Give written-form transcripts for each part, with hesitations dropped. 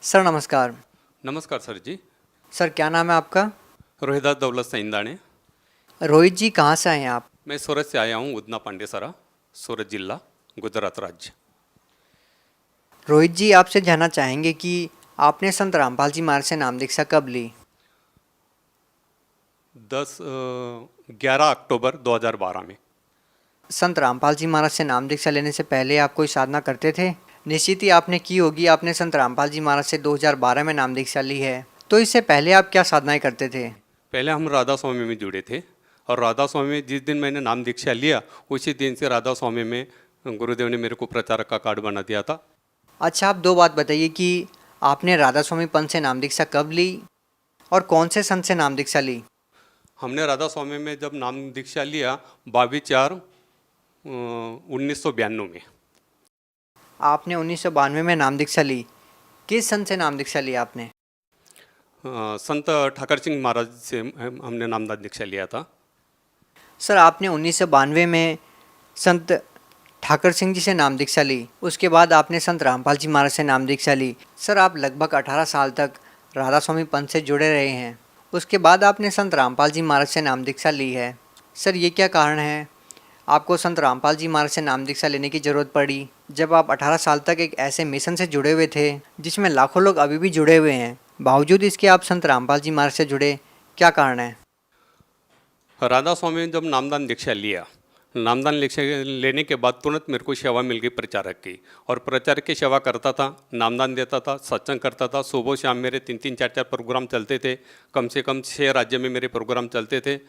Sir नमस्कार। नमस्कार sir जी। Sir क्या नाम है आपका? रोहिदास दौलत सैंदाने। रोहित जी कहाँ से आए हैं आप? मैं सूरत से आया हूँ, उदना पांडेसरा, सूरत जिला, गुजरात राज्य। रोहित जी आपसे जानना चाहेंगे कि आपने संत रामपाल जी महाराज से नाम दीक्षा कब ली? 11 अक्टूबर 2012 में। संत रामपाल जी महाराज से नाम दीक्षा लेने से पहले आप कोई साधना करते थे? निश्चित ही आपने की होगी। आपने संत रामपाल जी महाराज से 2012 में नाम दीक्षा ली है, तो इससे पहले आप क्या साधनाएं करते थे? पहले हम राधा स्वामी में जुड़े थे और राधा स्वामी में जिस दिन मैंने नाम दीक्षा लिया उसी दिन से राधा स्वामी में गुरुदेव ने मेरे को प्रचारक का कार्ड बना दिया था। अच्छा, आप दो बात बताइए कि आपने राधा स्वामी पंथ से नाम दीक्षा कब ली और कौन से संत से नाम दीक्षा ली? हमने राधा स्वामी में जब नाम दीक्षा लिया 22/4/1992 में। आपने 1992 में नाम दीक्षा ली। किस संत से नाम दीक्षा ली आपने? संत ठाकर सिंह महाराज से हमने नामदान दीक्षा लिया था। सर आपने 1992 में संत ठाकर सिंह जी से नाम दीक्षा ली, उसके बाद आपने संत रामपाल जी महाराज से नाम दीक्षा ली। सर आप लगभग 18 साल तक राधा स्वामी पंथ से जुड़े रहे हैं, उसके बाद आपने संत रामपाल जी महाराज से नाम दीक्षा ली है। सर ये क्या कारण है आपको संत रामपाल जी महाराज से नाम दीक्षा लेने की ज़रूरत पड़ी, जब आप 18 साल तक एक ऐसे मिशन से जुड़े हुए थे जिसमें लाखों लोग अभी भी जुड़े हुए हैं, बावजूद इसके आप संत रामपाल जी महाराज से जुड़े, क्या कारण है? राधा स्वामी ने जब नामदान दीक्षा लिया, नामदान दीक्षा लेने के बाद तुरंत मेरे को सेवा मिल गई प्रचारक की, और प्रचारक की सेवा करता था, नामदान देता था, सत्संग करता था। सुबह शाम मेरे 3-3 4-4 प्रोग्राम चलते थे। कम से कम 6 राज्य में मेरे प्रोग्राम चलते थे।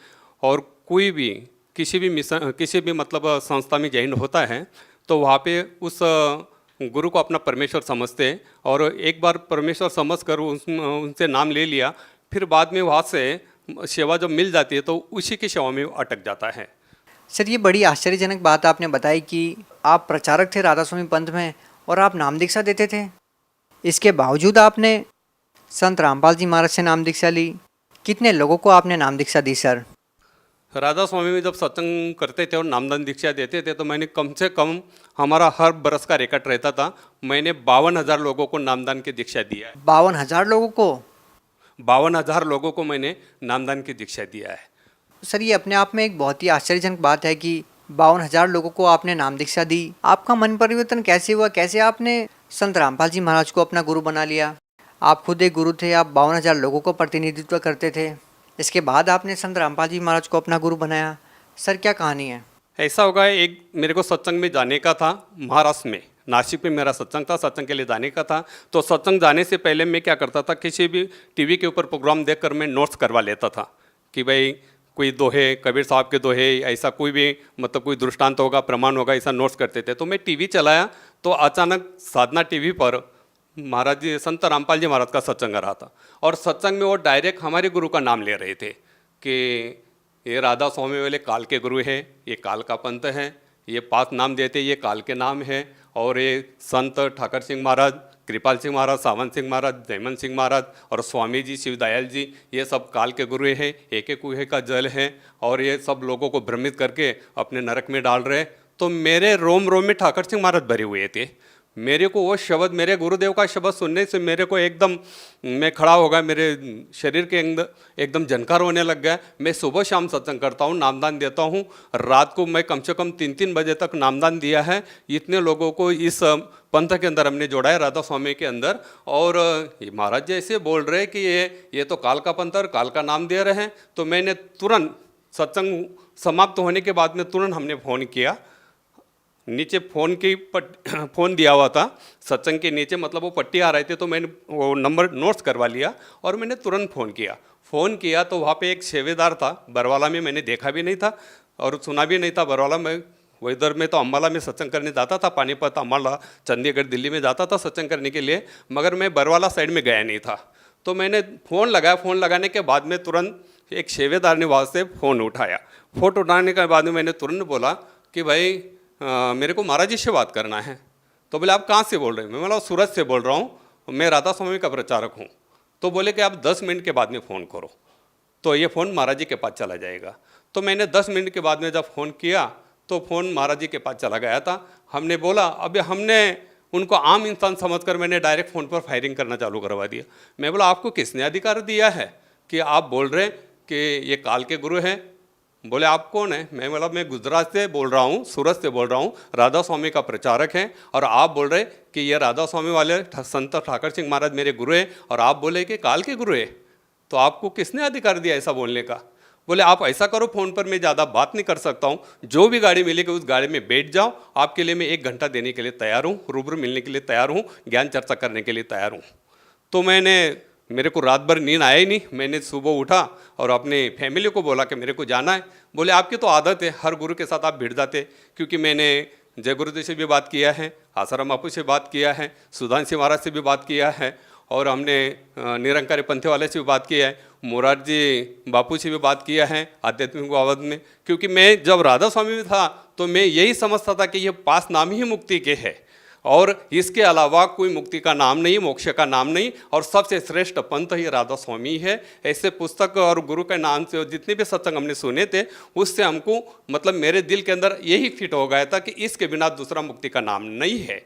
और कोई भी किसी भी मिशन, किसी भी मतलब संस्था में ज्वाइन होता है तो वहाँ पे उस गुरु को अपना परमेश्वर समझते हैं, और एक बार परमेश्वर समझ कर उनसे नाम ले लिया, फिर बाद में वहाँ से सेवा जब मिल जाती है तो उसी की सेवा में अटक जाता है। सर ये बड़ी आश्चर्यजनक बात आपने बताई कि आप प्रचारक थे राधा स्वामी पंथ में और आप नाम दीक्षा देते थे, इसके बावजूद आपने संत रामपाल जी महाराज से नाम दीक्षा ली। कितने लोगों को आपने नाम दीक्षा दी सर? राधा स्वामी में जब सत्संग करते थे और नामदान दीक्षा देते थे तो मैंने कम से कम, हमारा हर बरस का रिकॉर्ड रहता था, मैंने 52,000 लोगों को नामदान की दीक्षा दिया है। 52,000 लोगों को? 52,000 लोगों को मैंने नामदान की दीक्षा दिया है। सर ये अपने आप में एक बहुत ही आश्चर्यजनक बात है कि 52,000 लोगों को आपने नाम दीक्षा दी। आपका मन परिवर्तन कैसे हुआ? कैसे आपने संत रामपाल जी महाराज को अपना गुरु बना लिया? आप खुद एक गुरु थे, आप 52,000 लोगों को प्रतिनिधित्व करते थे, इसके बाद आपने संत रामपाल जी महाराज को अपना गुरु बनाया। सर क्या कहानी है? ऐसा होगा, एक मेरे को सत्संग में जाने का था, महाराष्ट्र में, नासिक में मेरा सत्संग था, सत्संग के लिए जाने का था। तो सत्संग जाने से पहले मैं क्या करता था, किसी भी टीवी के ऊपर प्रोग्राम देखकर मैं नोट्स करवा लेता था कि भाई कोई दोहे, कबीर साहब के दोहे, ऐसा कोई भी मतलब कोई दृष्टांत होगा, प्रमाण होगा, ऐसा नोट्स करते थे। तो मैं टीवी चलाया तो अचानक साधना टीवी पर महाराज जी, संत रामपाल जी महाराज का सत्संग आ रहा था, और सत्संग में वो डायरेक्ट हमारे गुरु का नाम ले रहे थे कि ये राधा स्वामी वाले काल के गुरु है, ये काल का पंथ है, ये 5 नाम देते, ये काल के नाम है, और ये संत ठाकर सिंह महाराज, कृपाल सिंह महाराज, सावंत सिंह महाराज, जयमन सिंह महाराज और स्वामी जी, शिवदयाल जी, ये सब काल के गुरु हैं, एक एक कुएं का जल है, और ये सब लोगों को भ्रमित करके अपने नरक में डाल रहे। तो मेरे रोम रोम में ठाकर सिंह महाराज भरे हुए थे। मेरे को वो शब्द, मेरे गुरुदेव का शब्द सुनने से मेरे को एकदम, मैं खड़ा हो गया, मेरे शरीर के अंदर एकदम झनकार होने लग गया। मैं सुबह शाम सत्संग करता हूँ, नामदान देता हूँ। रात को मैं कम से कम 3-3 बजे तक नामदान दिया है। इतने लोगों को इस पंथ के अंदर हमने जोड़ा है, राधा स्वामी के अंदर। और ये महाराज जी ऐसे बोल रहे कि ये तो काल का पंथ और काल का नाम दे रहे हैं। तो मैंने तुरंत सत्संग समाप्त होने के बाद में तुरंत हमने फ़ोन किया, नीचे फ़ोन दिया हुआ था सत्संग के नीचे, मतलब वो पट्टी आ रहे थे, तो मैंने वो नंबर नोट्स करवा लिया और मैंने तुरंत फ़ोन किया तो वहाँ पे एक सेवेदार था, बरवाला में, मैंने देखा भी नहीं था और सुना भी नहीं था। बरवाला में, वो इधर में तो अम्बाला में सत्संग करने जाता था, पानीपत, अम्बाला, चंडीगढ़, दिल्ली में जाता था सत्संग करने के लिए, मगर मैं बरवाला साइड में गया नहीं था। तो मैंने फ़ोन लगाया, फ़ोन लगाने के बाद में तुरंत एक सेवेदार ने वहाँ से फ़ोन उठाया। फ़ोन उठाने के बाद में मैंने तुरंत बोला कि भाई मेरे को महाराज जी से बात करना है। तो बोले आप कहाँ से बोल रहे हैं? मैं बोला सूरत से बोल रहा हूँ, मैं राधा स्वामी का प्रचारक हूँ। तो बोले कि आप 10 मिनट के बाद में फ़ोन करो तो ये फ़ोन महाराज जी के पास चला जाएगा। तो मैंने 10 मिनट के बाद में जब फ़ोन किया तो फ़ोन महाराज जी के पास चला गया था। हमने बोला, अभी हमने उनको आम इंसान समझकर मैंने डायरेक्ट फ़ोन पर फायरिंग करना चालू करवा दिया। मैं बोला आपको किसने अधिकार दिया है कि आप बोल रहे हैं कि ये काल के गुरु हैं? बोले आप कौन है? मैं बोला मैं गुजरात से बोल रहा हूँ, सूरत से बोल रहा हूँ, राधा स्वामी का प्रचारक हैं, और आप बोल रहे कि ये राधा स्वामी वाले संत ठाकर सिंह महाराज मेरे गुरु हैं, और आप बोले कि काल के गुरु है, तो आपको किसने अधिकार दिया ऐसा बोलने का? बोले आप ऐसा करो, फ़ोन पर मैं ज़्यादा बात नहीं कर सकता हूँ, जो भी गाड़ी मिलेगी उस गाड़ी में बैठ जाओ, आपके लिए मैं 1 घंटा देने के लिए तैयार हूँ, रूबरू मिलने के लिए तैयार हूँ, ज्ञान चर्चा करने के लिए तैयार हूँ। तो मेरे को रात भर नींद आया ही नहीं। मैंने सुबह उठा और अपने फैमिली को बोला कि मेरे को जाना है। बोले आपकी तो आदत है, हर गुरु के साथ आप भिड़ जाते, क्योंकि मैंने जय गुरुदेव से भी बात किया है, आसाराम बापू से बात किया है, सुधांशु महाराज से भी बात किया है, और हमने निरंकारी पंथे वाले से भी बात किया है, मोरारजी बापू से भी बात किया है आध्यात्मिक बाबत में। क्योंकि मैं जब राधा स्वामी में था तो मैं यही समझता था कि ये 5 नाम ही मुक्ति के है, और इसके अलावा कोई मुक्ति का नाम नहीं, मोक्ष का नाम नहीं, और सबसे श्रेष्ठ पंथ ही राधा स्वामी है। ऐसे पुस्तक और गुरु के नाम से जितने भी सत्संग हमने सुने थे, उससे हमको मतलब मेरे दिल के अंदर यही फिट हो गया था कि इसके बिना दूसरा मुक्ति का नाम नहीं है।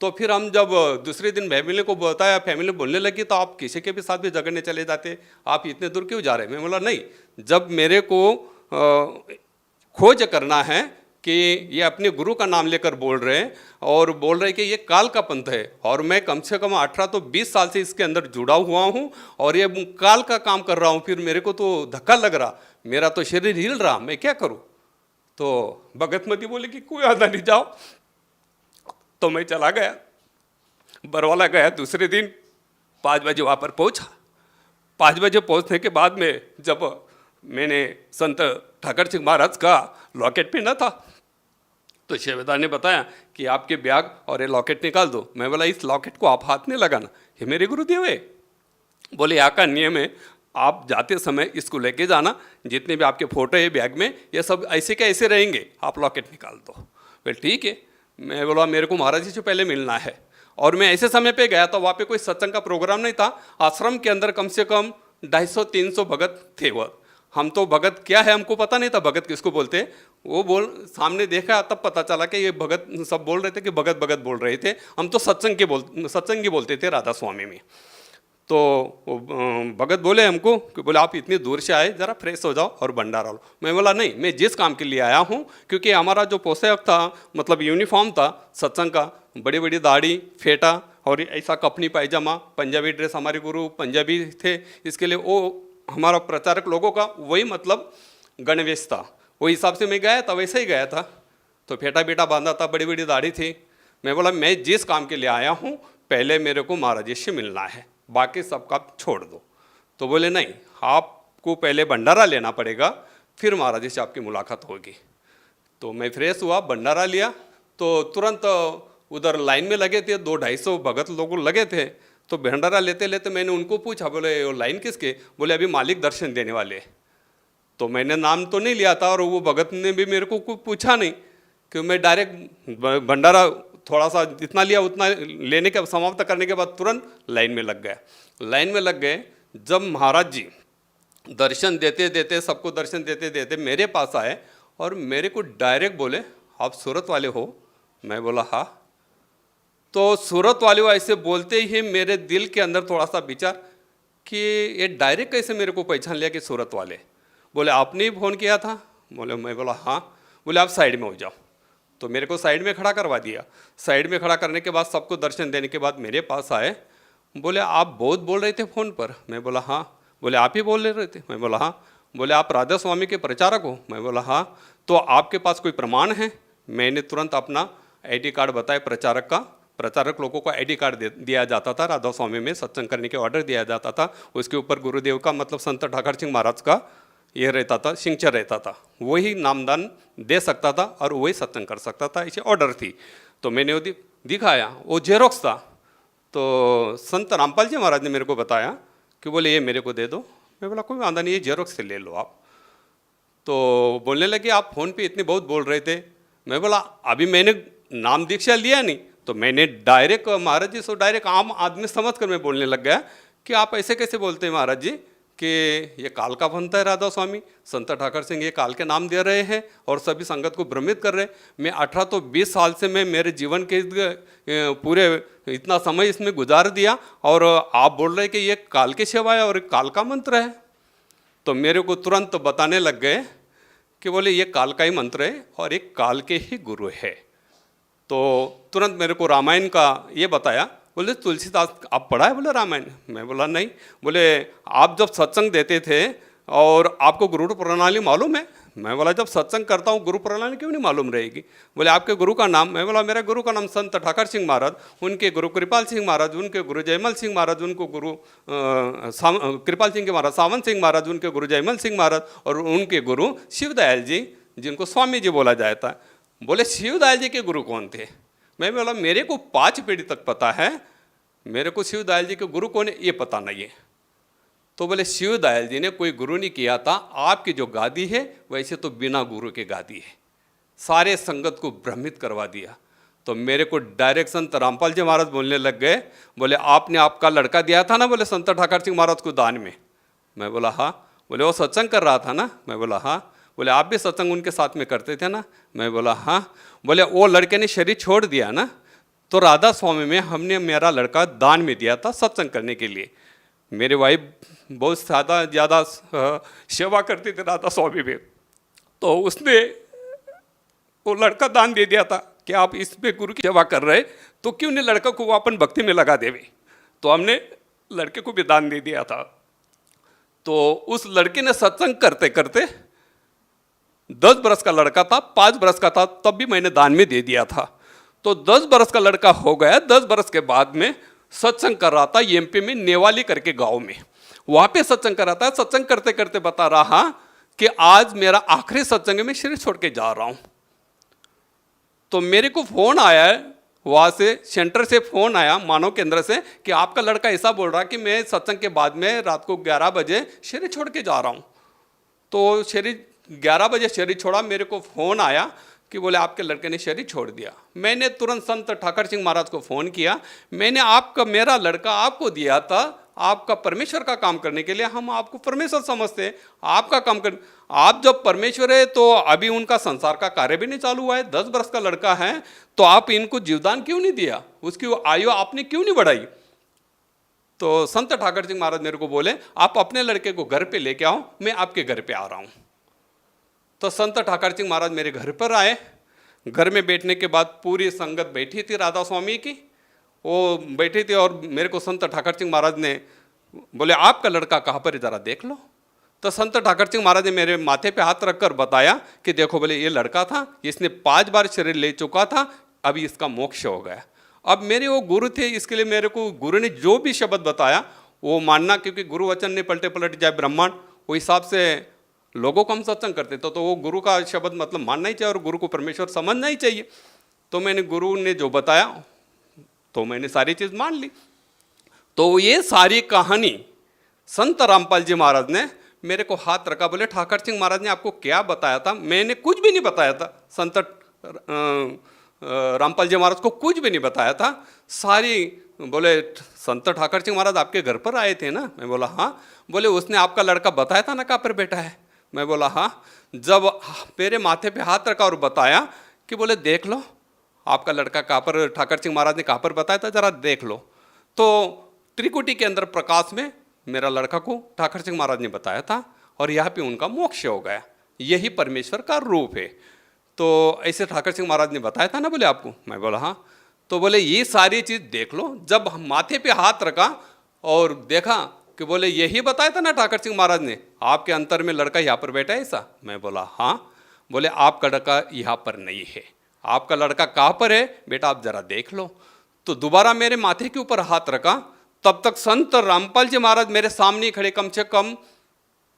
तो फिर हम जब दूसरे दिन फैमिली को बताया, फैमिली बोलने लगी तो आप किसी के भी साथ भी झगड़ने चले जाते, आप इतने दूर क्यों जा रहे हैं? मैं बोला नहीं, जब मेरे को खोज करना है कि ये अपने गुरु का नाम लेकर बोल रहे हैं और बोल रहे हैं कि ये काल का पंथ है, और मैं कम से कम 18 तो 20 साल से इसके अंदर जुड़ा हुआ हूँ और ये काल का काम कर रहा हूँ, फिर मेरे को तो धक्का लग रहा, मेरा तो शरीर हिल रहा, मैं क्या करूँ? तो भगतमती बोले कि कोई आधा नहीं, जाओ। तो मैं चला गया, बरवाला गया। दूसरे दिन 5 बजे वहाँ पर पहुँचा। 5 बजे पहुँचने के बाद में जब मैंने संत ठाकर सिंह महाराज का लॉकेट पहना था, तो शेवेदार ने बताया कि आपके बैग और ये लॉकेट निकाल दो। मैं बोला इस लॉकेट को आप हाथ नहीं लगाना, ये मेरे गुरुदेव है। बोले यहाँ का नियम है, आप जाते समय इसको लेके जाना, जितने भी आपके फोटो है बैग में, ये सब ऐसे के ऐसे रहेंगे, आप लॉकेट निकाल दो। बोले ठीक है। मैं बोला मेरे को महाराज जी से पहले मिलना है, और मैं ऐसे समय पे गया था, वहाँ पे कोई सत्संग का प्रोग्राम नहीं था। आश्रम के अंदर कम से कम 250-300 भगत थे। वो हम तो भगत क्या है हमको पता नहीं था, भगत किसको बोलते हैं। वो सामने देखा तब पता चला कि ये भगत सब बोल रहे थे कि भगत भगत बोल रहे थे। हम तो सत्संगी बोलते थे राधा स्वामी में। तो भगत बोले हमको कि बोले आप इतनी दूर से आए, ज़रा फ्रेश हो जाओ और भंडारा लो। मैं बोला नहीं, मैं जिस काम के लिए आया हूँ, क्योंकि हमारा जो पोशाक था मतलब यूनिफॉर्म था सत्संग का, बड़ी बड़ी दाढ़ी, फेटा और ऐसा कपनी पायजामा, पंजाबी ड्रेस, हमारे गुरु पंजाबी थे, इसके लिए वो हमारा प्रचारक लोगों का वही मतलब गणवेश था। वो हिसाब से मैं गया था, वैसे ही गया था। तो फेटा बेटा बांधा था, बड़ी बड़ी दाढ़ी थी। मैं बोला मैं जिस काम के लिए आया हूँ, पहले मेरे को महाराज जी से मिलना है, बाकी सब काम छोड़ दो। तो बोले नहीं, आपको पहले भंडारा लेना पड़ेगा, फिर महाराज जी से आपकी मुलाकात होगी। तो मैं फ्रेश हुआ, भंडारा लिया, तो तुरंत उधर लाइन में लगे थे, 200-250 भगत लोग लगे थे। तो भंडारा लेते लेते मैंने उनको पूछा, बोले वो लाइन किसके? बोले अभी मालिक दर्शन देने वाले। तो मैंने नाम तो नहीं लिया था, और वो भगत ने भी मेरे को कुछ पूछा नहीं, कि मैं डायरेक्ट भंडारा थोड़ा सा जितना लिया उतना लेने के समाप्त करने के बाद तुरंत लाइन में लग गया। लाइन में लग गए। जब महाराज जी दर्शन देते देते, सबको दर्शन देते देते मेरे पास आए और मेरे को डायरेक्ट बोले आप सूरत वाले हो? मैं बोला हाँ। तो सूरत वाले वो ऐसे बोलते ही मेरे दिल के अंदर थोड़ा सा विचार कि ये डायरेक्ट कैसे मेरे को पहचान लिया कि सूरत वाले। बोले आपने ही फ़ोन किया था? बोले मैं बोला हाँ। बोले आप साइड में हो जाओ। तो मेरे को साइड में खड़ा करवा दिया। साइड में खड़ा करने के बाद सबको दर्शन देने के बाद मेरे पास आए। बोले आप बहुत बोल रहे थे फ़ोन पर? मैं बोला हाँ। बोले आप ही बोल रहे थे? मैं बोला हाँ। बोले आप राधा स्वामी के प्रचारक हो? मैं बोला हाँ। तो आपके पास कोई प्रमाण है? मैंने तुरंत अपना ID कार्ड बताया प्रचारक का। प्रचारक लोगों को ID कार्ड दिया जाता था, राधा स्वामी में सत्संग करने के ऑर्डर दिया जाता था। उसके ऊपर गुरुदेव का मतलब संत ठाकर सिंह महाराज का ये रहता था, सिग्नेचर रहता था। वही नामदान दे सकता था और वही सत्संग कर सकता था, ऐसी ऑर्डर थी। तो मैंने वो दिखाया, वो जेरोक्स था। तो संत रामपाल जी महाराज ने मेरे को बताया कि बोले ये मेरे को दे दो। मैं बोला कोई वादा नहीं, ये जेरोक्स से ले लो आप। तो बोलने लगे आप फ़ोन पे इतने बहुत बोल रहे थे। मैं बोला अभी मैंने नाम दीक्षा लिया नहीं, तो मैंने डायरेक्ट महाराज जी से डायरेक्ट आम आदमी समझ कर मैं बोलने लग गया कि आप ऐसे कैसे बोलते हैं महाराज जी कि ये काल का बनता है राधा स्वामी, संत ठाकर सिंह ये काल के नाम दे रहे हैं और सभी संगत को भ्रमित कर रहे हैं। मैं 18 तो 20 साल से मैं मेरे जीवन के पूरे इतना समय इसमें गुजार दिया और आप बोल रहे कि ये काल की सेवा है और काल का मंत्र है। तो मेरे को तुरंत बताने लग गए कि बोले ये काल का ही मंत्र है और एक काल के ही गुरु है। तो तुरंत मेरे को रामायण का ये बताया। बोले तुलसीदास आप पढ़ा है? बोले रामायण। मैं बोला नहीं। बोले आप जब सत्संग देते थे और आपको गुरु प्रणाली मालूम है? मैं बोला जब सत्संग करता हूँ गुरु प्रणाली क्यों नहीं मालूम रहेगी। बोले आपके गुरु का नाम? मैं बोला मेरे गुरु का नाम संत ठाकर सिंह महाराज, उनके गुरु कृपाल सिंह महाराज, उनके गुरु जयमल सिंह महाराज, उनको गुरु कृपाल सिंह के महाराज सावंत सिंह महाराज, उनके गुरु जयमल सिंह महाराज और उनके गुरु शिवदयाल जी जिनको स्वामी जी बोला जाता है। बोले शिवदयाल जी के गुरु कौन थे? मैं बोला मेरे को 5 पीढ़ी तक पता है, मेरे को शिवदयाल जी के गुरु कौन है ये पता नहीं है। तो बोले शिवदयाल जी ने कोई गुरु नहीं किया था, आपकी जो गादी है वैसे तो बिना गुरु के गादी है। सारे संगत को भ्रमित करवा दिया। तो मेरे को डायरेक्ट संत रामपाल जी महाराज बोलने लग गए। बोले आपने आपका लड़का दिया था ना बोले संत ठाकर सिंह महाराज को दान में। मैं बोला हाँ। बोले वो सत्संग कर रहा था ना? मैं बोला हाँ। बोले आप भी सत्संग उनके साथ में करते थे ना? मैं बोला हाँ। बोले वो लड़के ने शरीर छोड़ दिया ना, तो राधा स्वामी में हमने मेरा लड़का दान में दिया था सत्संग करने के लिए। मेरी वाइफ बहुत ज़्यादा सेवा करती थी राधा स्वामी में, तो उसने वो लड़का दान दे दिया था कि आप इस पे गुरु की सेवा कर रहे तो क्यों नहीं लड़का को वो अपन भक्ति में लगा देवे। तो हमने लड़के को भी दान दे दिया था। तो उस लड़के ने सत्संग करते करते 10 बरस का लड़का था, 5 बरस का था तब भी मैंने दान में दे दिया था। तो 10 बरस का लड़का हो गया। 10 बरस के बाद में सत्संग कर रहा था एमपी में नेवाली करके गांव में, वहां पे सत्संग कर रहा था। सत्संग करते करते बता रहा कि आज मेरा आखिरी सत्संग है, मैं शरीर छोड़ के जा रहा हूं। तो मेरे को फोन आया है वहां से, सेंटर से फोन आया मानव केंद्र से कि आपका लड़का ऐसा बोल रहा कि मैं सत्संग के बाद में रात को 11 बजे शरीर छोड़ के जा रहा हूं। तो शरीर 11 बजे शरीर छोड़ा। मेरे को फ़ोन आया कि बोले आपके लड़के ने शरीर छोड़ दिया। मैंने तुरंत संत ठाकर सिंह महाराज को फ़ोन किया। मैंने आपका मेरा लड़का आपको दिया था आपका परमेश्वर का काम करने के लिए, हम आपको परमेश्वर समझते हैं, आपका काम कर, आप जब परमेश्वर है तो अभी उनका संसार का कार्य भी नहीं चालू हुआ है, 10 वर्ष का लड़का है, तो आप इनको जीवदान क्यों नहीं दिया, उसकी आयु आपने क्यों नहीं बढ़ाई। तो संत ठाकर सिंह महाराज मेरे को बोले आप अपने लड़के को घर पे लेके आओ, मैं आपके घर पे आ रहा हूँ। तो संत ठाकर सिंह महाराज मेरे घर पर आए। घर में बैठने के बाद पूरी संगत बैठी थी राधा स्वामी की, वो बैठी थी और मेरे को संत ठाकर सिंह महाराज ने बोले आपका लड़का कहाँ पर है ज़रा देख लो। तो संत ठाकर सिंह महाराज ने मेरे माथे पे हाथ रखकर बताया कि देखो बोले ये लड़का था, इसने 5 बार शरीर ले चुका था, अभी इसका मोक्ष हो गया। अब मेरे वो गुरु थे, इसके लिए मेरे को गुरु ने जो भी शब्द बताया वो मानना, क्योंकि गुरु वचन ने पलटे पलट जाए ब्रह्मांड, वो हिसाब से लोगों को हम सत्संग करते तो वो गुरु का शब्द मतलब मानना ही चाहिए और गुरु को परमेश्वर समझना ही चाहिए। तो मैंने गुरु ने जो बताया तो मैंने सारी चीज़ मान ली। तो ये सारी कहानी संत रामपाल जी महाराज ने मेरे को हाथ रखा, बोले ठाकर सिंह महाराज ने आपको क्या बताया था। मैंने कुछ भी नहीं बताया था, संत रामपाल जी महाराज को कुछ भी नहीं बताया था। सारी बोले संत ठाकर सिंह महाराज आपके घर पर आए थे ना? मैं बोला हाँ। बोले उसने आपका लड़का बताया था ना कहाँ पर बैठा है? मैं बोला हाँ। जब मेरे माथे पे हाथ रखा और बताया कि बोले देख लो आपका लड़का कहाँ पर, ठाकर सिंह महाराज ने कहाँ पर बताया था जरा देख लो। तो त्रिकुटी के अंदर प्रकाश में मेरा लड़का को ठाकर सिंह महाराज ने बताया था और यहाँ पे उनका मोक्ष हो गया, यही परमेश्वर का रूप है। तो ऐसे ठाकर सिंह महाराज ने बताया था ना बोले आपको? मैं बोला हाँ। तो बोले ये सारी चीज़ देख लो। जब माथे पे हाथ रखा और देखा कि बोले यही बताया था ना ठाकर सिंह महाराज ने, आपके अंतर में लड़का यहाँ पर बैठा है ऐसा? मैं बोला हाँ। बोले आपका लड़का यहाँ पर नहीं है, आपका लड़का कहाँ पर है बेटा आप जरा देख लो। तो दोबारा मेरे माथे के ऊपर हाथ रखा। तब तक संत रामपाल जी महाराज मेरे सामने खड़े, कम से कम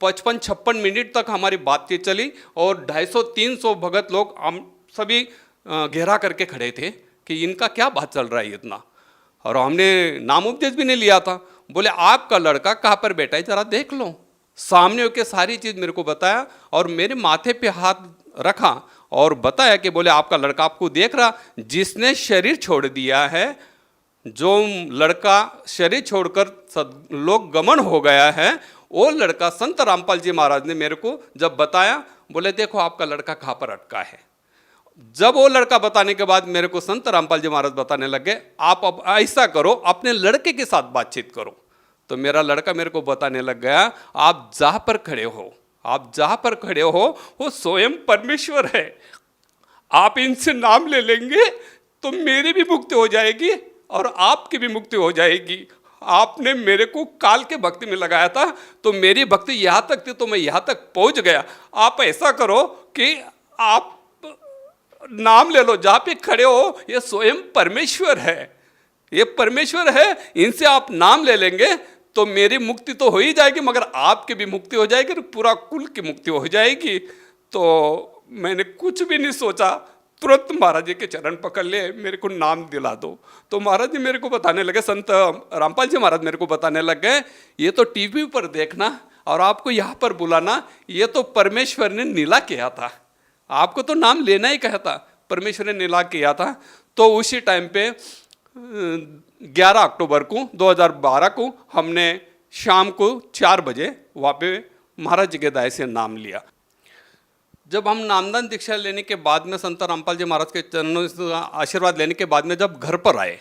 55-56 मिनट तक हमारी बातचीत चली और 250-300 भगत लोग हम सभी घेरा करके खड़े थे कि इनका क्या बात चल रहा है इतना। और हमने नाम उपदेश भी नहीं लिया था। बोले आपका लड़का कहाँ पर बैठा है जरा देख लो। सामने होकर सारी चीज़ मेरे को बताया और मेरे माथे पे हाथ रखा और बताया कि बोले आपका लड़का आपको देख रहा, जिसने शरीर छोड़ दिया है, जो लड़का शरीर छोड़कर लोक गमन हो गया है, वो लड़का संत रामपाल जी महाराज ने मेरे को जब बताया, बोले देखो आपका लड़का कहाँ पर अटका है। जब वो लड़का बताने के बाद मेरे को संत रामपाल जी महाराज बताने लगे, आप अब ऐसा करो, अपने लड़के के साथ बातचीत करो। तो मेरा लड़का मेरे को बताने लग गया, आप जहाँ पर खड़े हो, आप जहाँ पर खड़े हो वो स्वयं परमेश्वर है, आप इनसे नाम ले लेंगे तो मेरी भी मुक्ति हो जाएगी और आपकी भी मुक्ति हो जाएगी। आपने मेरे को काल के भक्ति में लगाया था तो मेरी भक्ति यहाँ तक थी तो मैं यहाँ तक पहुँच गया। आप ऐसा करो कि आप नाम ले लो, जहाँ पे खड़े हो ये स्वयं परमेश्वर है, ये परमेश्वर है, इनसे आप नाम ले लेंगे तो मेरी मुक्ति तो हो ही जाएगी, मगर आपकी भी मुक्ति हो जाएगी और पूरा कुल की मुक्ति हो जाएगी। तो मैंने कुछ भी नहीं सोचा, तुरंत महाराज जी के चरण पकड़ लिए, मेरे को नाम दिला दो। तो महाराज जी मेरे को बताने लगे, संत रामपाल जी महाराज मेरे को बताने लग गए, ये तो टीवी पर देखना और आपको यहाँ पर बुलाना, ये तो परमेश्वर ने नीला किया था, आपको तो नाम लेना ही कहा था, परमेश्वर ने नीला किया था। तो उसी टाइम पे 11 अक्टूबर को 2012 को हमने शाम को 4 बजे वहाँ पे महाराज जी के दाय से नाम लिया। जब हम नामदान दीक्षा लेने के बाद में संत रामपाल जी महाराज के चरणों से आशीर्वाद लेने के बाद में जब घर पर आए,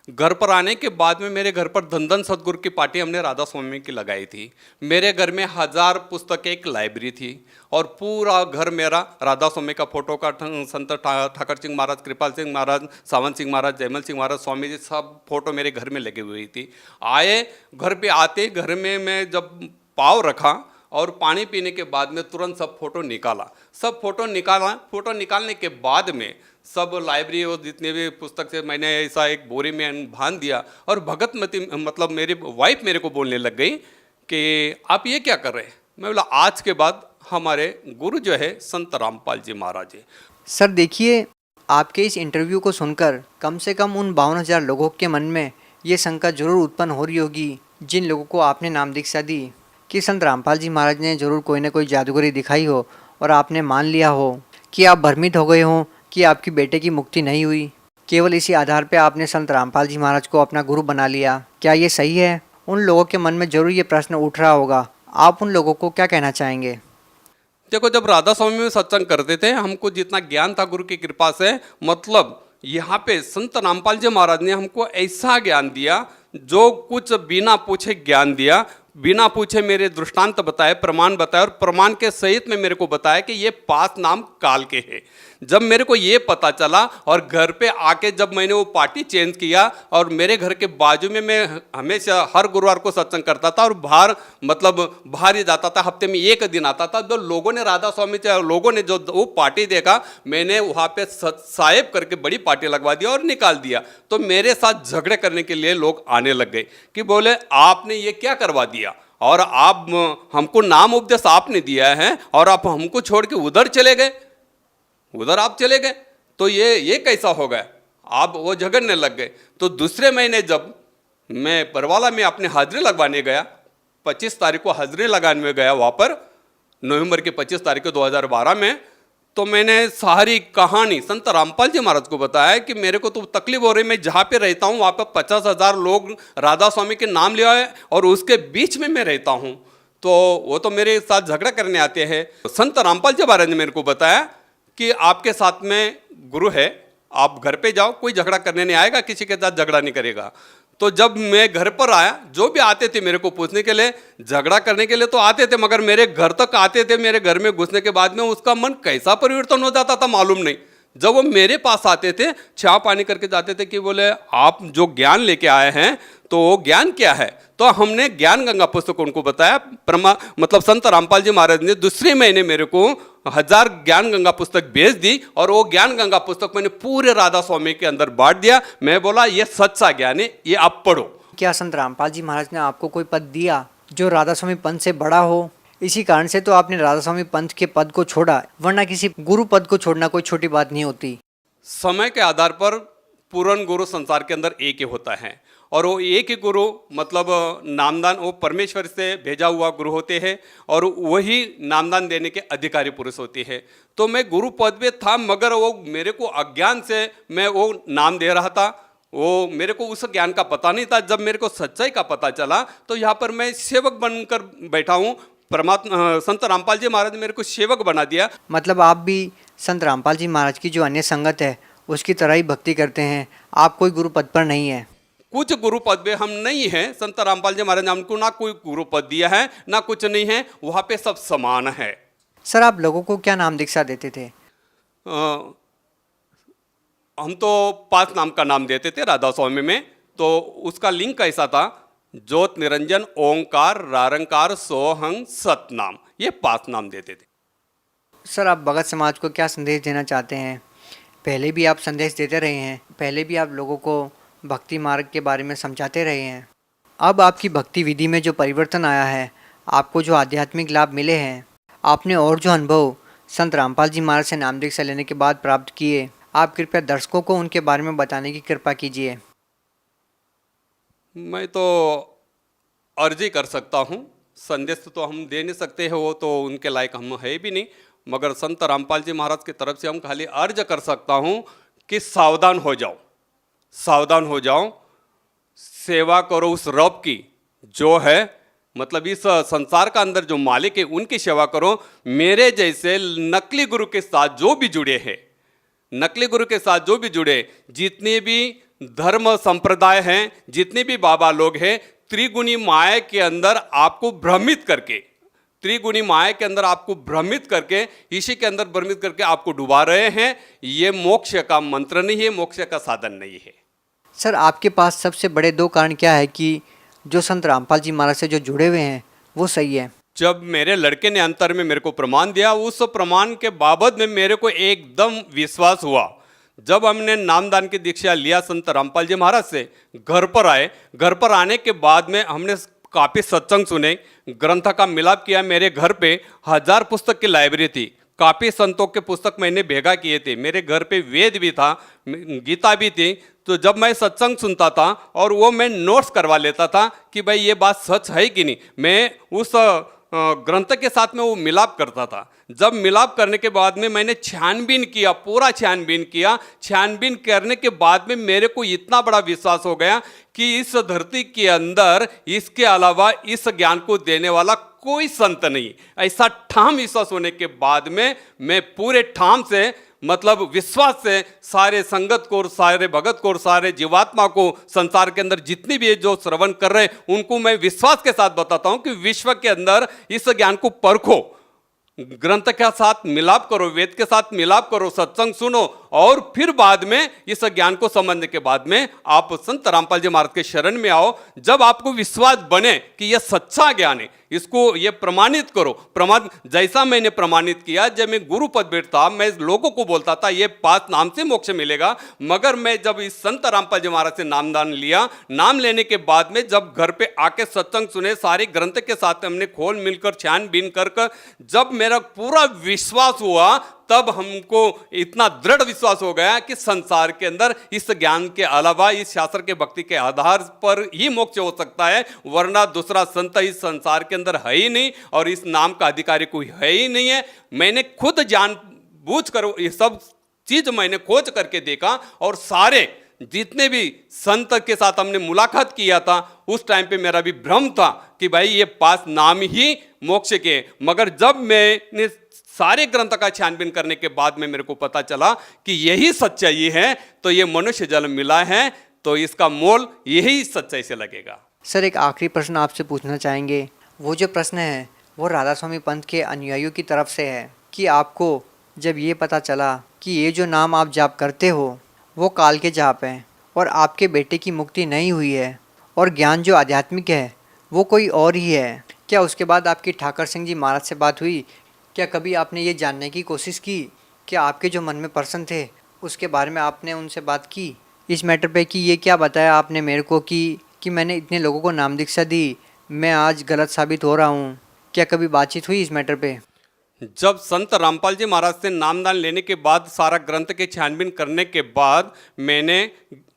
घर पर आने के बाद में मेरे घर पर धन धन सतगुरु की पार्टी हमने राधा स्वामी की लगाई थी। मेरे घर में 1000 पुस्तकें एक लाइब्रेरी थी और पूरा घर मेरा राधा स्वामी का फोटो का, संत ठाकर सिंह महाराज, कृपाल सिंह महाराज, सावन सिंह महाराज, जयमल सिंह महाराज, स्वामी जी, सब फोटो मेरे घर में लगी हुई थी। आए घर पे आते घर में मैं जब पाँव रखा और पानी पीने के बाद में तुरंत सब फोटो निकाला, सब फोटो निकाला। फोटो निकालने के बाद में सब लाइब्रेरी और जितने भी पुस्तक से मैंने ऐसा एक बोरी में बांध दिया और भगतमती मतलब मेरी वाइफ मेरे को बोलने लग गई कि आप ये क्या कर रहे हैं। मैं बोला आज के बाद हमारे गुरु जो है संत रामपाल जी महाराज है। सर देखिए, आपके इस इंटरव्यू को सुनकर कम से कम उन 52,000 लोगों के मन में ये शंका जरूर उत्पन्न हो रही होगी, जिन लोगों को आपने नाम दीक्षा दी, कि संत रामपाल जी महाराज ने जरूर कोई ना कोई जादूगरी दिखाई हो और आपने मान लिया हो, कि आप भ्रमित हो गए हों कि आपकी बेटे की मुक्ति नहीं हुई। केवल इसी आधार पे आपने संत रामपाल जी महाराज को अपना गुरु बना लिया। क्या ये सही है? उन लोगों के मन में जरूर ये प्रश्न उठ रहा होगा, आप उन लोगों को क्या कहना चाहेंगे? देखो, जब राधा स्वामी में सत्संग करते थे, हमको जितना ज्ञान था गुरु की कृपा से, मतलब यहाँ पे संत रामपाल जी महाराज ने हमको ऐसा ज्ञान दिया, जो कुछ बिना पूछे ज्ञान दिया, बिना पूछे मेरे दृष्टांत बताए, प्रमाण बताए और प्रमाण के सहित में मेरे को बताया कि ये 5 नाम काल के हैं। जब मेरे को ये पता चला और घर पे आके जब मैंने वो पार्टी चेंज किया और मेरे घर के बाजू में मैं हमेशा हर गुरुवार को सत्संग करता था और बाहर ही जाता था, हफ्ते में 1 दिन आता था। जो लोगों ने राधा स्वामी से लोगों ने जो वो पार्टी देखा, मैंने वहाँ पे साहेब करके बड़ी पार्टी लगवा दिया और निकाल दिया। तो मेरे साथ झगड़े करने के लिए लोग आने लग गए कि बोले आपने ये क्या करवा दिया और आप हमको नाम उपदेश आपने दिया है और आप हमको छोड़ के उधर चले गए, उधर आप चले गए, तो ये कैसा हो गया। आप वो झगड़ने लग गए। तो दूसरे महीने जब मैं परवाला में अपने हाजिरी लगवाने गया, 25 तारीख को हाजिरी लगाने में गया वहाँ पर, नवंबर की 25 तारीख को 2012 में, तो मैंने सारी कहानी संत रामपाल जी महाराज को बताया कि मेरे को तो तकलीफ हो रही, मैं जहाँ पे रहता हूँ वहाँ पर 50,000 लोग राधा स्वामी के नाम लिया है और उसके बीच में मैं रहता हूँ, तो वो तो मेरे साथ झगड़ा करने आते हैं। संत रामपाल जी महाराज ने मेरे को बताया कि आपके साथ में गुरु है, आप घर पे जाओ, कोई झगड़ा करने नहीं आएगा, किसी के साथ झगड़ा नहीं करेगा। तो जब मैं घर पर आया, जो भी आते थे मेरे को पूछने के लिए, झगड़ा करने के लिए तो आते थे, मगर मेरे घर तक आते थे, मेरे घर में घुसने के बाद में उसका मन कैसा परिवर्तन हो जाता था मालूम नहीं। जब वो मेरे पास आते थे, चाय पानी करके जाते थे कि बोले आप जो ज्ञान लेके आए हैं तो वो ज्ञान क्या है। तो हमने ज्ञान गंगा पुस्तक उनको बताया, मतलब संत रामपाल जी महाराज ने दूसरे महीने मेरे को 1000 ज्ञान गंगा पुस्तक भेज दी और वो ज्ञान गंगा पुस्तक मैंने पूरे राधा स्वामी के अंदर बांट दिया। मैं बोला ये सच्चा ज्ञान है, ये आप पढ़ो। क्या संत रामपाल जी महाराज ने आपको कोई पद दिया जो राधा स्वामी पंथ से बड़ा हो? इसी कारण से तो आपने राधा स्वामी पंथ के पद को छोड़ा, वरना किसी गुरु पद को छोड़ना कोई छोटी बात नहीं होती। समय के आधार पर पूर्ण गुरु संसार के अंदर एक ही होता है और वो एक ही गुरु मतलब नामदान वो परमेश्वर से भेजा हुआ गुरु होते हैं और वही नामदान देने के अधिकारी पुरुष होते हैं। तो मैं गुरु पद पे था, मगर वो मेरे को अज्ञान से मैं वो नाम दे रहा था, वो मेरे को उस ज्ञान का पता नहीं था। जब मेरे को सच्चाई का पता चला तो यहाँ पर मैं सेवक बनकर बैठा हूँ। परमात्मा संत रामपाल जी महाराज ने मेरे को सेवक बना दिया। मतलब आप भी संत रामपाल जी महाराज की जो अन्य संगत है उसकी तरह ही भक्ति करते हैं, आप कोई गुरु पद पर नहीं है। कुछ गुरु पद पे हम नहीं हैं। संत रामपाल जी महाराज ने हमको ना कोई गुरु पद दिया है ना कुछ नहीं है, वहाँ पे सब समान है। सर आप लोगों को क्या नाम दीक्षा देते थे? हम तो 5 नाम का नाम देते थे राधा स्वामी में। तो उसका लिंक ऐसा था, ज्योत निरंजन ओंकार रारंकार सोहंग सतनाम, ये 5 नाम देते थे। सर आप भगत समाज को क्या संदेश देना चाहते हैं? पहले भी आप संदेश देते रहे हैं, पहले भी आप लोगों को भक्ति मार्ग के बारे में समझाते रहे हैं। अब आपकी भक्ति विधि में जो परिवर्तन आया है, आपको जो आध्यात्मिक लाभ मिले हैं, आपने और जो अनुभव संत रामपाल जी महाराज से नाम दीक्षा लेने के बाद प्राप्त किए, आप कृपया दर्शकों को उनके बारे में बताने की कृपा कीजिए। मैं तो अर्जी कर सकता हूँ, संदेश तो हम दे नहीं सकते हैं, वो तो उनके लायक हम है भी नहीं। मगर संत रामपाल जी महाराज की तरफ से हम खाली अर्ज कर सकता हूँ कि सावधान हो जाओ, सावधान हो जाओ, सेवा करो उस रब की जो है, मतलब इस संसार का अंदर जो मालिक है उनकी सेवा करो। मेरे जैसे नकली गुरु के साथ जो भी जुड़े हैं, नकली गुरु के साथ जो भी जुड़े, जितने भी धर्म संप्रदाय हैं, जितने भी बाबा लोग हैं, त्रिगुणी माया के अंदर आपको भ्रमित करके, त्रिगुणी माया के अंदर आपको भ्रमित करके, इसी के अंदर भ्रमित करके आपको डुबा रहे हैं। ये मोक्ष का मंत्र नहीं है, मोक्ष का साधन नहीं है। सर आपके पास सबसे बड़े 2 कारण क्या है कि जो संत रामपाल जी महाराज से जो जुड़े हुए हैं वो सही है? जब मेरे लड़के ने अंतर में मेरे को प्रमाण दिया, उस प्रमाण के बाबत में मेरे को एकदम विश्वास हुआ। जब हमने नामदान की दीक्षा लिया संत रामपाल जी महाराज से, घर पर आए, घर पर आने के बाद में हमने काफ़ी सत्संग सुने, ग्रंथ का मिलाप किया। मेरे घर पे 1000 पुस्तक की लाइब्रेरी थी, काफ़ी संतों के पुस्तक मैंने भेगा किए थे। मेरे घर पे वेद भी था, गीता भी थी। तो जब मैं सत्संग सुनता था और वो मैं नोट्स करवा लेता था कि भाई ये बात सच है कि नहीं, मैं उस ग्रंथ के साथ में वो मिलाप करता था। जब मिलाप करने के बाद में मैंने छानबीन किया, पूरा छानबीन किया। छानबीन करने के बाद में मेरे को इतना बड़ा विश्वास हो गया कि इस धरती के अंदर इसके अलावा इस ज्ञान को देने वाला कोई संत नहीं। ऐसा ठाम विश्वास होने के बाद में मैं पूरे ठाम से, मतलब विश्वास से, सारे संगत को और सारे भगत को और सारे जीवात्मा को, संसार के अंदर जितनी भी जो श्रवण कर रहे हैं उनको मैं विश्वास के साथ बताता हूं कि विश्व के अंदर इस ज्ञान को परखो, ग्रंथ के साथ मिलाप करो, वेद के साथ मिलाप करो, सत्संग सुनो, और फिर बाद में इस ज्ञान को समझने के बाद में आप संत रामपाल जी महाराज के शरण में आओ। जब आपको विश्वास बने कि यह सच्चा ज्ञान है, इसको ये प्रमाणित करो। प्रमाण जैसा मैंने प्रमाणित किया, जब मैं गुरु पद बैठता, मैं लोगों को बोलता था ये 5 नाम से मोक्ष मिलेगा। मगर मैं जब इस संत रामपाल जी महाराज से नामदान लिया, नाम लेने के बाद में जब घर पे आके सत्संग सुने, सारे ग्रंथ के साथ हमने खोल मिलकर छानबीन कर जब मेरा पूरा विश्वास हुआ, तब हमको इतना दृढ़ विश्वास हो गया कि संसार के अंदर इस ज्ञान के अलावा, इस शास्त्र के भक्ति के आधार पर ही मोक्ष हो सकता है, वरना दूसरा संत इस संसार के अंदर है ही नहीं और इस नाम का अधिकारी कोई है ही नहीं है। मैंने खुद जान बूझ कर ये सब चीज मैंने खोज करके देखा, और सारे जितने भी संत के साथ हमने मुलाकात किया था, उस टाइम पे मेरा भी भ्रम था कि भाई ये 5 नाम ही मोक्ष के। मगर जब मैंने सारे ग्रंथ का छानबीन करने के बाद में मेरे को पता चला कि यही सच्चाई है, तो ये मनुष्य जन्म मिला है तो इसका मोल यही सच्चाई से लगेगा। सर एक आखिरी प्रश्न आपसे पूछना चाहेंगे। वो जो प्रश्न है वो राधा स्वामी पंथ के अनुयायियों की तरफ से है कि आपको जब ये पता चला कि ये जो नाम आप जाप करते हो वो काल के जाप हैं और आपके बेटे की मुक्ति नहीं हुई है और ज्ञान जो आध्यात्मिक है वो कोई और ही है, क्या उसके बाद आपकी ठाकर सिंह जी महाराज से बात हुई? क्या कभी आपने ये जानने की कोशिश की कि आपके जो मन में प्रश्न थे उसके बारे में आपने उनसे बात की इस मैटर पे कि ये क्या बताया आपने मेरे को कि मैंने इतने लोगों को नाम दीक्षा दी, मैं आज गलत साबित हो रहा हूँ? क्या कभी बातचीत हुई इस मैटर पे? जब संत रामपाल जी महाराज से नामदान लेने के बाद, सारा ग्रंथ के छानबीन करने के बाद, मैंने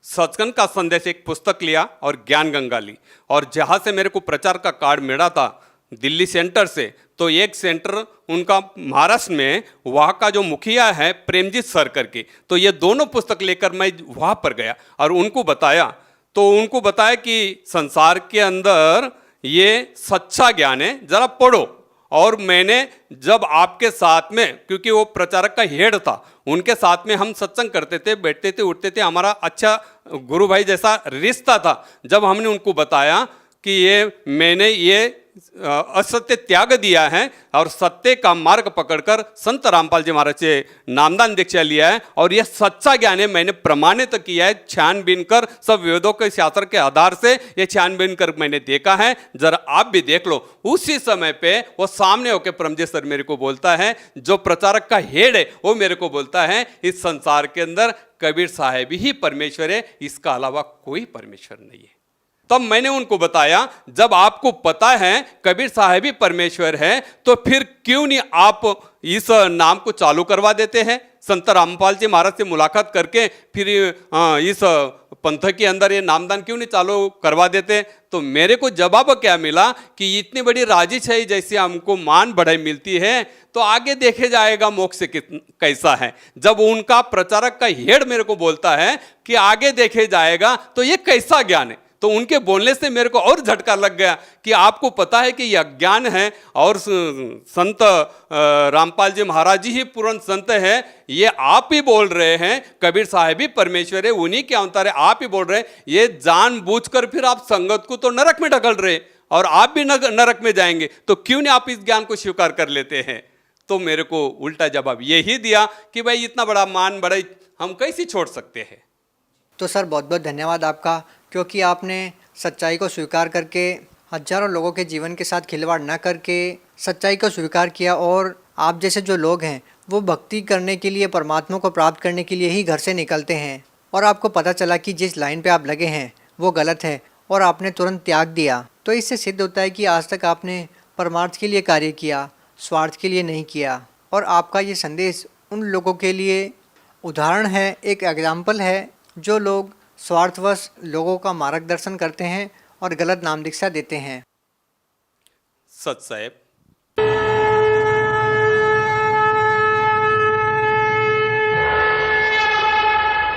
सचखंड का संदेश एक पुस्तक लिया और ज्ञान गंगा ली, और जहाँ से मेरे को प्रचार का कार्ड मिला था, दिल्ली सेंटर से, तो एक सेंटर उनका महाराष्ट्र में, वहाँ का जो मुखिया है प्रेमजीत सर करके, तो ये दोनों पुस्तक लेकर मैं वहाँ पर गया और उनको बताया। तो उनको बताया कि संसार के अंदर ये सच्चा ज्ञान है, जरा पढ़ो। और मैंने जब आपके साथ में, क्योंकि वो प्रचारक का हेड था, उनके साथ में हम सत्संग करते थे, बैठते थे, उठते थे, हमारा अच्छा गुरु भाई जैसा रिश्ता था। जब हमने उनको बताया कि ये मैंने ये असत्य त्याग दिया है और सत्य का मार्ग पकड़कर संत रामपाल जी महाराज से नामदान दीक्षा लिया है और यह सच्चा ज्ञान है, मैंने प्रमाणित किया है, छानबीन कर सब वेदों के शास्त्र के आधार से ये छानबीन कर मैंने देखा है, जरा आप भी देख लो। उसी समय पे वो सामने होकर परमजीत सर मेरे को बोलता है, जो प्रचारक का हेड है वो मेरे को बोलता है, इस संसार के अंदर कबीर साहब ही परमेश्वर है, इसका अलावा कोई परमेश्वर नहीं है। तब मैंने उनको बताया, जब आपको पता है कबीर साहब ही परमेश्वर है, तो फिर क्यों नहीं आप इस नाम को चालू करवा देते हैं? संत रामपाल जी महाराज से मुलाकात करके फिर इस पंथ के अंदर ये नामदान क्यों नहीं चालू करवा देते? तो मेरे को जवाब क्या मिला कि इतनी बड़ी राजीशाही जैसी हमको मान बढ़ाई मिलती है, तो आगे देखे जाएगा मोक्ष कैसा है। जब उनका प्रचारक का हेड मेरे को बोलता है कि आगे देखे जाएगा, तो ये कैसा ज्ञान है? तो उनके बोलने से मेरे को और झटका लग गया कि आपको पता है कि यह ज्ञान है और संत रामपाल जी महाराज जी ही पूर्ण संत है, ये आप ही बोल रहे हैं कबीर साहब ही परमेश्वर है, उन्हीं के अवतार है, आप ही बोल रहे हैं। ये जानबूझकर फिर आप संगत को तो नरक में ढकल रहे और आप भी नरक में जाएंगे, तो क्यों नहीं आप इस ज्ञान को स्वीकार कर लेते हैं? तो मेरे को उल्टा जवाब यही दिया कि भाई इतना बड़ा मान बड़ाई हम कैसे छोड़ सकते हैं। तो सर बहुत बहुत धन्यवाद आपका, क्योंकि आपने सच्चाई को स्वीकार करके हजारों लोगों के जीवन के साथ खिलवाड़ न करके सच्चाई को स्वीकार किया। और आप जैसे जो लोग हैं वो भक्ति करने के लिए, परमात्मा को प्राप्त करने के लिए ही घर से निकलते हैं, और आपको पता चला कि जिस लाइन पे आप लगे हैं वो गलत है और आपने तुरंत त्याग दिया। तो इससे सिद्ध होता है कि आज तक आपने परमार्थ के लिए कार्य किया, स्वार्थ के लिए नहीं किया। और आपका ये संदेश उन लोगों के लिए उदाहरण है, एक एग्जाम्पल है, जो लोग स्वार्थवश लोगों का मार्गदर्शन करते हैं और गलत नाम दीक्षा देते हैं। सच साहेब,